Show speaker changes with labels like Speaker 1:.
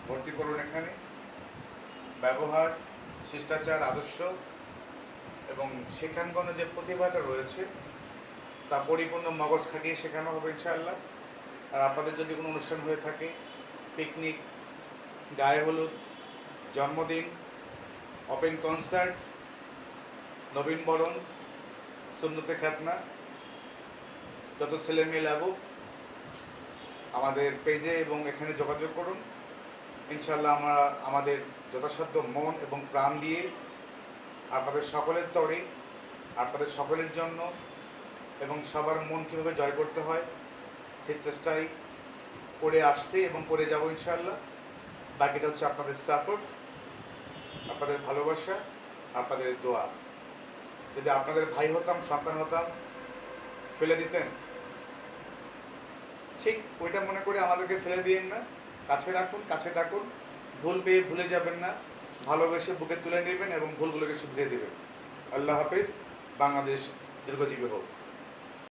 Speaker 1: ভর্তি করুন। এখানে ব্যবহার, শিষ্টাচার, আদর্শ এবং শেখানগণে যে প্রতিভাটা রয়েছে তা পরিপূর্ণ মগজ খাটিয়ে শেখানো হবে ইনশাআল্লাহ। আর আপনাদের যদি কোনো অনুষ্ঠান হয়ে থাকে, পিকনিক, গায়ে হলুদ, জন্মদিন, ওপেন কনসার্ট, নবীনবরণ, সুন্নতে খাতনা, যত ছেলে মেয়ে লাগুক আমাদের পেজে এবং এখানে যোগাযোগ করুন। ইনশাআল্লাহ আমরা আমাদের যথাসাধ্য মন এবং প্রাণ দিয়ে আপনাদের সকলের তরে, আপনাদের সকলের জন্য এবং সবার মন কীভাবে জয় করতে হয় সেই চেষ্টাই করে আসছে এবং করে যাব ইনশাআল্লাহ। বাকিটা হচ্ছে আপনাদের সাপোর্ট, আপনাদের ভালোবাসা, আপনাদের দোয়া। যদি আপনাদের ভাই হতাম, সন্তান হতাম, ফেলে দিতেন, ঠিক ওইটা মনে করে আমাদেরকে ফেলে দিয়েন না, কাছে রাখুন, কাছে ডাকুন। ভুল পেয়ে ভুলে যাবেন না, ভালোবেসে বুকে তুলে নেবেন এবং ভুলগুলোকে শুধরে দেবেন। আল্লাহ হাফেজ। বাংলাদেশ দীর্ঘজীবী হোক।